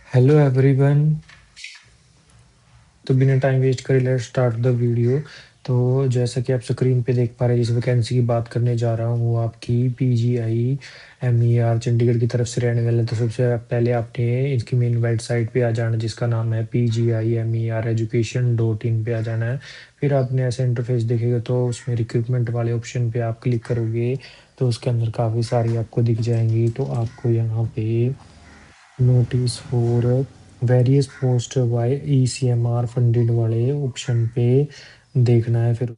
Hello everyone. तो बिना time waste करे लेट्स स्टार्ट द वीडियो। तो जैसा कि आप स्क्रीन पे देख पा रहे हैं, जिस वैकेंसी की बात करने जा रहा हूँ वो आपकी पीजीआई एमईआर चंडीगढ़ की तरफ से रहने वाला है। तो सबसे पहले आपने इसकी मेन वेबसाइट पे आ जाना, जिसका नाम है pgimereducation.in पे आ जाना है। फिर आपने ऐसा इंटरफेस देखेगा तो उसमें रिक्रूटमेंट वाले ऑप्शन पे आप क्लिक करोगे तो उसके अंदर काफ़ी सारी आपको दिख जाएंगी। तो आपको यहाँ पे notice for various post why ECMR funded वाले ऑप्शन पे देखना है। फिर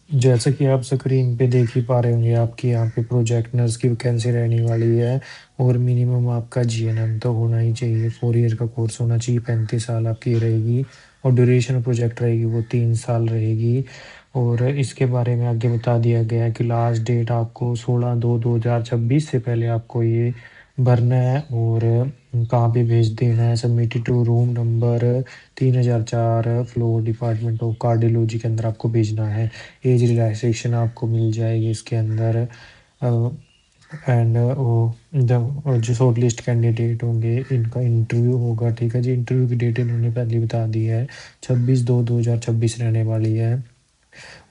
जैसा कि आप स्क्रीन पे देख ही पा रहे होंगे, आपकी यहाँ पे प्रोजेक्ट नर्स की वैकेंसी रहने वाली है। और मिनिमम आपका जीएनएम तो होना ही चाहिए, 4 ईयर का कोर्स होना चाहिए, 35 साल आपकी रहेगी। और ड्यूरेशन प्रोजेक्ट रहेगी वो 3 साल रहेगी। और इसके बारे में आगे बता दिया गया है कि लास्ट डेट आपको 16/2/2026 से पहले आपको ये भरना है। और कहाँ पे भेज देना है, submitted to room number 3004 floor department of cardiology के अंदर आपको भेजना है। एज रिलैक्सेशन आपको मिल जाएगी इसके अंदर। एंड वो जो शॉर्ट लिस्ट कैंडिडेट होंगे इनका इंटरव्यू होगा। ठीक है जी, इंटरव्यू की डेट इन्होंने पहले बता दी है, 26/2/2026 रहने वाली है।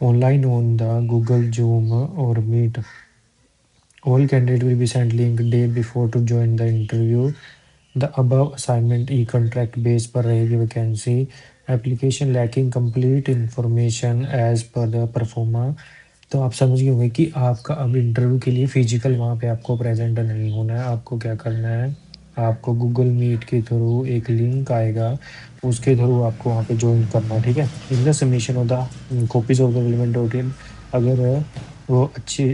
Online on the Google Zoom और meet. All candidate will be sent link day before to join the interview. The above assignment ई कॉन्ट्रैक्ट बेस पर रहेगी vacancy. Application lacking complete information as per the proforma. तो आप समझ गए होंगे कि आपका अब इंटरव्यू के लिए फिजिकल वहाँ पे आपको प्रेजेंट नहीं होना है। आपको क्या करना है, आपको गूगल मीट के थ्रू एक लिंक आएगा, उसके थ्रू आपको वहाँ पे ज्वाइन करना है। ठीक है, in the submission of the copies of the relevant document. अगर वो अच्छी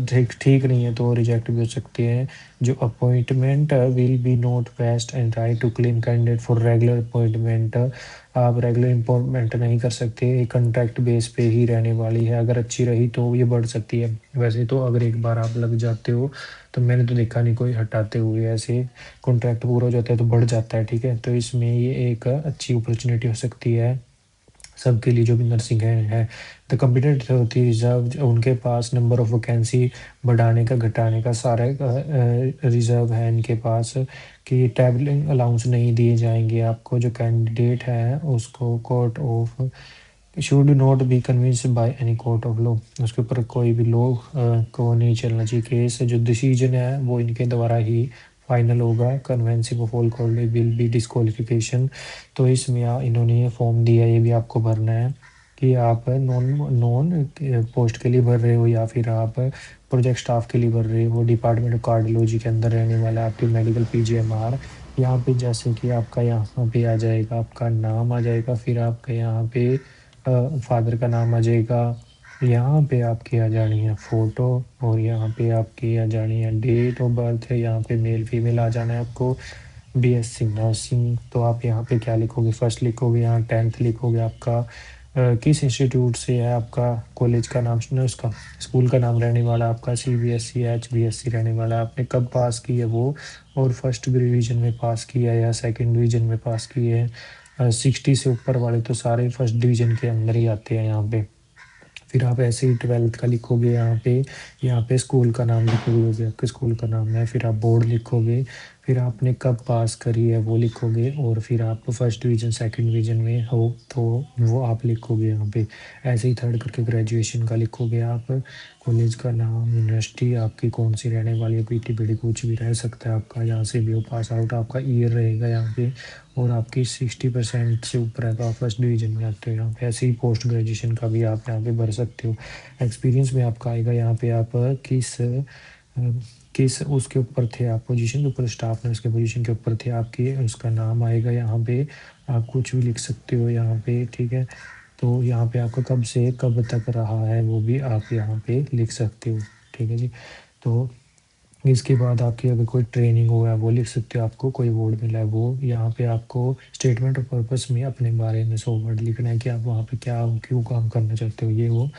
ठीक ठीक नहीं है तो रिजेक्ट भी हो सकती है। जो appointment will be not waste and right to claim candidate for regular appointment. आप रेगुलर अपॉइंटमेंट नहीं कर सकते, एक कॉन्ट्रैक्ट बेस पे ही रहने वाली है। अगर अच्छी रही तो ये बढ़ सकती है। वैसे तो अगर एक बार आप लग जाते हो तो मैंने तो देखा नहीं कोई हटाते हुए, ऐसे कॉन्ट्रैक्ट पूरा हो जाता है तो बढ़ जाता है। ठीक है, तो इसमें ये एक अच्छी अपॉर्चुनिटी हो सकती है सबके लिए जो भी नर्सिंग है। द कंप्यूटर अथॉरिटी रिजर्व, उनके पास नंबर ऑफ वैकेंसी बढ़ाने का घटाने का सारा रिजर्व है इनके पास, कि ट्रैवलिंग अलाउंस नहीं दिए जाएंगे आपको। जो कैंडिडेट है उसको court of should not be convince by any court of law. उसके ऊपर कोई भी लॉ को नहीं चलना चाहिए। केस जो डिसीजन है वो इनके द्वारा ही फाइनल होगा। Canvassing of all court will be disqualification. तो इसमें इन्होंने ये फॉर्म दिया है, ये भी आपको भरना है कि आप नॉन नॉन पोस्ट के लिए भर रहे हो या फिर आप प्रोजेक्ट स्टाफ के लिए भर रहे हो। डिपार्टमेंट ऑफ कार्डियोलॉजी के अंदर रहने वाला है आपकी मेडिकल पीजीएमआर। यहाँ पे जैसे कि आपका यहाँ पे आ जाएगा, आपका नाम आ जाएगा, फिर आपका यहाँ पे फादर का नाम आ जाएगा। यहाँ पे आपकी आ जानी है फ़ोटो, और यहाँ पे आपकी आ जानी है डेट ऑफ बर्थ है। यहाँ पे मेल फीमेल आ जाना है आपको। बीएससी नर्सिंग, तो आप यहाँ पे क्या लिखोगे, फर्स्ट लिखोगे, यहाँ 10th लिखोगे। आपका किस इंस्टीट्यूट से है, आपका कॉलेज का नाम, उसका स्कूल का नाम रहने वाला आपका सीबीएसई एचबीएससी रहने वाला। आपने कब पास की है वो, और फर्स्ट डिवीज़न में पास किया है या सेकंड डिवीज़न में पास किए हैं। 60 से ऊपर वाले तो सारे फर्स्ट डिवीज़न के अंदर ही आते हैं यहाँ पे। फिर आप ऐसे ही 12th का लिखोगे यहाँ पे स्कूल का नाम लिखोगे जो भी आपके स्कूल का नाम है। फिर आप बोर्ड लिखोगे, फिर आपने कब पास करी है वो लिखोगे, और फिर आप फर्स्ट डिवीज़न सेकंड डिवीज़न में हो तो वो आप लिखोगे यहाँ पे। ऐसे ही थर्ड करके ग्रेजुएशन का लिखोगे आप, कॉलेज का नाम, यूनिवर्सिटी आपकी कौन सी रहने वाली है, पीटी पीडी कुछ भी रह सकता है आपका, यहाँ से भी हो पास आउट, आपका ईयर रहेगा यहाँ पे। और आपकी 60% से ऊपर है तो आप फर्स्ट डिवीजन में आते हो यहाँ पे। ऐसे ही पोस्ट ग्रेजुएशन का भी आप यहाँ पे भर सकते हो। एक्सपीरियंस में आपका आएगा यहाँ पे, आप किस उसके ऊपर थे, आप पोजीशन के ऊपर, स्टाफ नर्स के पोजीशन के ऊपर थे आपके, उसका नाम आएगा यहाँ पे। आप कुछ भी लिख सकते हो यहाँ पे। ठीक है, तो यहाँ पे आपका कब से कब तक रहा है वो भी आप यहाँ पे लिख सकते हो। ठीक है जी, तो इसके बाद आपकी अगर कोई ट्रेनिंग हुआ है वो लिख सकते हो, आपको कोई अवार्ड मिला है वो। यहाँ पे आपको स्टेटमेंट ऑफ पर्पस में अपने बारे में 100 वर्ड लिखना है कि आप वहाँ पे क्या क्यों काम करना चाहते हो, ये वो।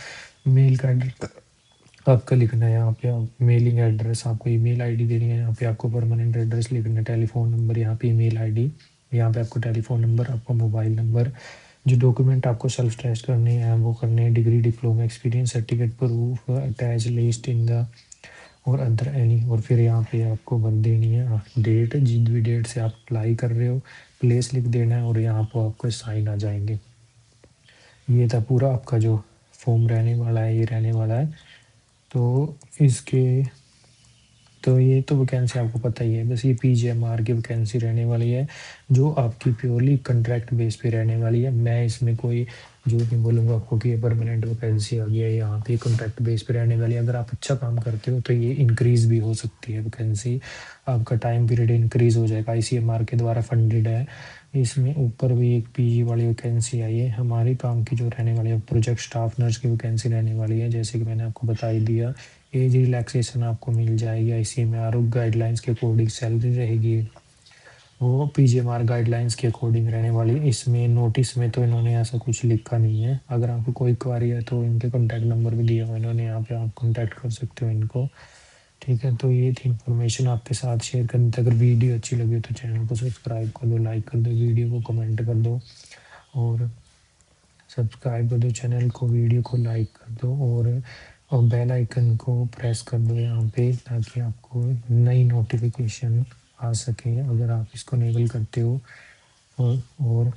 मेल का एड्रेस आपका लिखना है यहाँ पे, आप मेलिंग एड्रेस, आपको ईमेल आईडी देनी है यहाँ पे, आपको परमानेंट एड्रेस लिखना है, टेलीफोन नंबर यहाँ पे, ईमेल आईडी यहाँ पे, आपको टेलीफोन नंबर, आपका मोबाइल नंबर। जो डॉक्यूमेंट आपको सेल्फ टेस्ट करने हैं वो करने हैं, degree diploma experience certificate proof attach list in the और अदर एनी, और फिर यहाँ पे आपको भर देनी है डेट, जिस भी डेट से आप अप्लाई कर रहे हो, प्लेस लिख देना है और यहाँ पर आपको साइन आ जाएंगे। ये था पूरा आपका जो फॉर्म रहने वाला है, ये रहने वाला है। तो इसके तो ये तो वैकेंसी आपको पता ही है, बस ये पीजीएमआर की वैकेंसी रहने वाली है, जो आपकी प्योरली कॉन्ट्रैक्ट बेस पे रहने वाली है। मैं इसमें कोई झूठ नहीं बोलूँगा आपको कि ये परमानेंट वैकेंसी आ गई है, यहाँ पे कॉन्ट्रैक्ट बेस पे रहने वाली है। अगर आप अच्छा काम करते हो तो ये इंक्रीज़ भी हो सकती है वैकेंसी, आपका टाइम पीरियड इंक्रीज़ हो जाएगा, आईसीएमआर के द्वारा फंडेड है। इसमें ऊपर भी एक पीजी वाली वैकेंसी आई है, हमारे काम की जो रहने वाली है प्रोजेक्ट स्टाफ नर्स की वैकेंसी रहने वाली है। जैसे कि मैंने आपको बता ही दिया, एज रिलैक्सेशन आपको मिल जाएगी आईसीएमआर गाइडलाइंस के अकॉर्डिंग, सैलरी रहेगी वो पीजीएमआर गाइडलाइंस के अकॉर्डिंग रहने वाली। इसमें नोटिस में तो इन्होंने ऐसा कुछ लिखा नहीं है, अगर आपको कोई क्वारी है तो इनके कॉन्टैक्ट नंबर भी दिया हुआ है इन्होंने, यहाँ पे आप कॉन्टैक्ट कर सकते हो इनको। ठीक है, तो ये थी इन्फॉर्मेशन आपके साथ शेयर करनी थी। अगर वीडियो अच्छी लगी तो चैनल को सब्सक्राइब कर दो, लाइक कर दो, वीडियो को कमेंट कर दो, और सब्सक्राइब कर दो चैनल को, वीडियो को लाइक कर दो, और बेल आइकन को प्रेस कर दो यहाँ पे, ताकि आपको नई नोटिफिकेशन आ सके अगर आप इसको इनेबल करते हो। और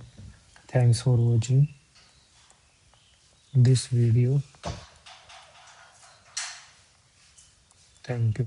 thanks for watching this video, thank you.